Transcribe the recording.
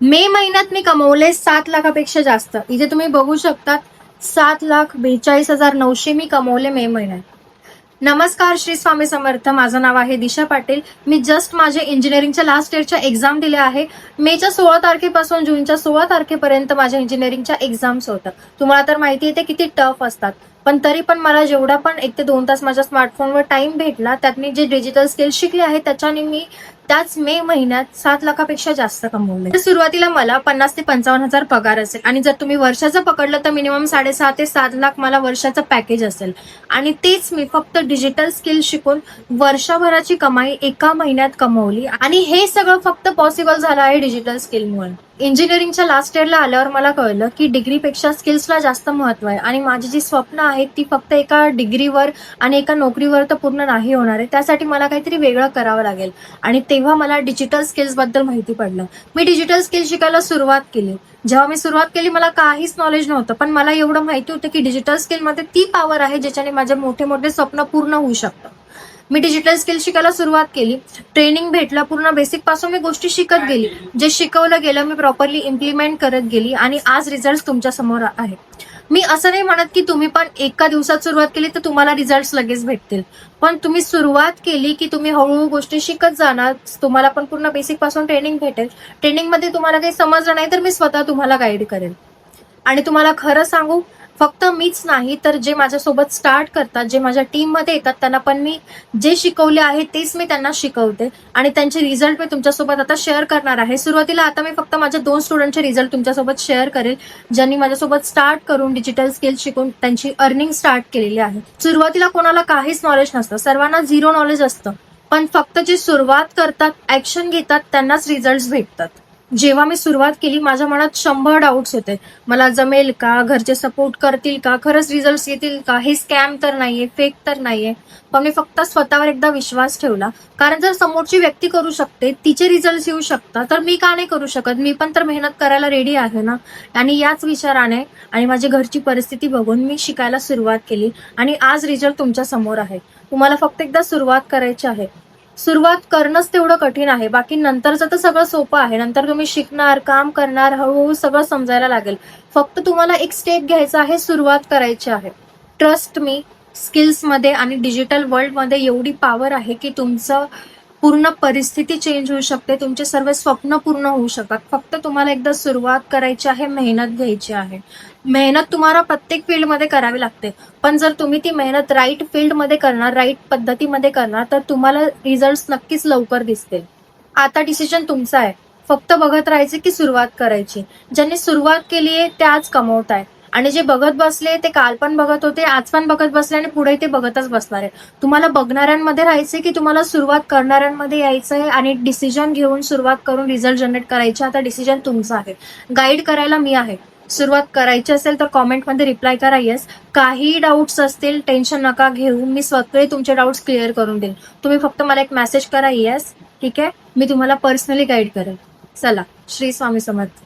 मे महिन्यात मी कमवले 7 लाखापेक्षा जास्त. इथे तुम्ही बघू शकतात 7,42,900 मी कमवले मे महिन्यात. नमस्कार, श्री स्वामी समर्थ. माझं नाव आहे दिशा पाटील. मी जस्ट माझे इंजिनिअरिंगच्या लास्ट इयरच्या एक्झाम दिल्या आहे. मेच्या 16 तारखेपासून जूनच्या 16 तारखेपर्यंत माझ्या इंजिनिअरिंगच्या एक्झाम्स होत्या. तुम्हाला तर माहिती आहे ते किती टफ असतात, पण तरी पण मला जेवढा पण 1 ते 2 तास माझ्या स्मार्टफोनवर टाइम भेटला, त्यात मी जे डिजिटल स्किल्स शिकले आहेत त्याच्याने मी त्याच मे महिन्यात 7 लाखापेक्षा जास्त कमवले. तर सुरुवातीला मला 50 ते 55,000 पगार असेल आणि जर तुम्ही वर्षाचं पकडलं तर मिनिमम 6.5 ते 7 लाख मला वर्षाचं पॅकेज असेल. आणि तेच मी फक्त डिजिटल स्किल शिकून वर्षभराची कमाई एका महिन्यात कमवली. आणि हे सगळं फक्त पॉसिबल झालं आहे डिजिटल स्किलमुळे. इंजिनिअरिंगच्या लास्ट इयरला आल्यावर मला कळलं की डिग्रीपेक्षा स्किल्सला जास्त महत्व आहे आणि माझी जी स्वप्न आहेत ती फक्त एका डिग्रीवर आणि एका नोकरीवर तर पूर्ण नाही होणार आहे. त्यासाठी मला काहीतरी वेगळं करावं लागेल आणि तेव्हा मला डिजिटल स्किल्स बद्दल माहिती पडलं. मी डिजिटल स्किल शिकायला सुरुवात केली. जेव्हा मी सुरुवात केली मला काहीच नॉलेज नव्हतं, पण मला एवढं माहिती होतं की डिजिटल स्किलमध्ये ती पॉवर आहे ज्याच्याने माझे मोठे मोठे स्वप्न पूर्ण होऊ शकतं. मी डिजिटल स्किल शिकायला सुरुवात केली. ट्रेनिंग भेटला, पूर्ण बेसिक पासून मी गोष्टी शिकत गेली. जे शिकवलं गेलं मी प्रॉपरली इम्प्लिमेंट करत गेली आणि आज रिझल्ट तुमच्या समोर आहे. मी असं नाही म्हणत की तुम्ही पण एका दिवसात सुरुवात केली तर तुम्हाला रिझल्ट लगेच भेटतील, पण तुम्ही सुरुवात केली की तुम्ही हळूहळू गोष्टी शिकत जाणार. तुम्हाला पण पूर्ण बेसिक पासून ट्रेनिंग भेटेल. ट्रेनिंगमध्ये तुम्हाला काही समजलं नाही तर मी स्वतः तुम्हाला गाईड करेन. आणि तुम्हाला खरं सांगू, फक्त मीच नाही तर जे माझ्यासोबत स्टार्ट करतात, जे माझ्या टीम मध्ये येतात, त्यांना पण मी जे शिकवले आहे तेच मी त्यांना शिकवते आणि त्यांचे रिझल्ट मी तुमच्यासोबत आता शेअर करणार आहे. सुरुवातीला आता मी फक्त माझ्या 2 स्टुडंटचे रिझल्ट तुमच्यासोबत शेअर करेल, ज्यांनी माझ्यासोबत स्टार्ट करून डिजिटल स्किल शिकून त्यांची अर्निंग स्टार्ट केलेली आहे. सुरुवातीला कोणाला काहीच नॉलेज नसतं, सर्वांना 0 नॉलेज असतं, पण फक्त जे सुरुवात करतात, ऍक्शन घेतात, त्यांनाच रिझल्ट भेटतात. जेव्हा मी सुरुवात केली माझ्या मनात 100 डाऊट्स होते. मला जमेल का, घरचे सपोर्ट करतील का, खरंच रिझल्ट येतील का, हे स्कॅम तर नाहीये, फेक तर नाहीये. पण मी फक्त स्वतःवर एकदा विश्वास ठेवला, कारण जर समोरची व्यक्ती करू शकते, तिचे रिझल्ट येऊ शकतात, तर मी का नाही करू शकत. मी पण तर मेहनत करायला रेडी आहे ना. आणि याच विचाराने आणि माझी घरची परिस्थिती बघून मी शिकायला सुरुवात केली आणि आज रिझल्ट तुमच्या समोर आहे. तुम्हाला फक्त एकदा सुरुवात करायची आहे. सुरुवात करणंच तेवढं कठीण आहे, बाकी नंतरचं तर सगळं सोपं आहे. नंतर तुम्ही शिकणार, काम करणार, हळूहळू सगळं समजायला लागेल. फक्त तुम्हाला एक स्टेप घ्यायचा आहे, सुरुवात करायची आहे. ट्रस्ट मी, स्किल्समध्ये आणि डिजिटल वर्ल्डमध्ये एवढी पॉवर आहे की तुमचं पूर्ण परिस्थिती चेंज होऊ शकते, तुमचे सर्व स्वप्न पूर्ण होऊ शकतात. फक्त तुम्हाला एकदा सुरुवात करायची आहे, मेहनत घ्यायची आहे. मेहनत तुम्हाला प्रत्येक फील्डमध्ये करावी लागते, पण जर तुम्ही ती मेहनत राईट फील्डमध्ये करणार, राईट पद्धतीमध्ये करणार, तर तुम्हाला रिझल्ट नक्कीच लवकर दिसतील. आता डिसिजन तुमचा आहे. फक्त बघत राहायचे की सुरुवात करायची. ज्यांनी सुरुवात केली आहे ते आज कमवत आहे आणि जे बघत बसले ते काल पण बघत होते, आज पण बघत बसले आणि पुढे ते बघतच बसणार आहे. तुम्हाला बघणाऱ्यांमध्ये राहायचे की तुम्हाला सुरुवात करणाऱ्यांमध्ये यायचं आहे आणि डिसिजन घेऊन सुरुवात करून रिझल्ट जनरेट करायचे. आता डिसिजन तुमचा आहे. गाईड करायला मी आहे. सुरुवात करायची असेल तर कॉमेंटमध्ये रिप्लाय करा येस. काही डाऊट्स असतील टेन्शन नका घेऊ, मी स्वतः तुमचे डाऊट्स क्लिअर करून देईन. तुम्ही फक्त मला एक मेसेज करा येस, ठीक आहे. मी तुम्हाला पर्सनली गाईड करेल. चला, श्री स्वामी समर्थ.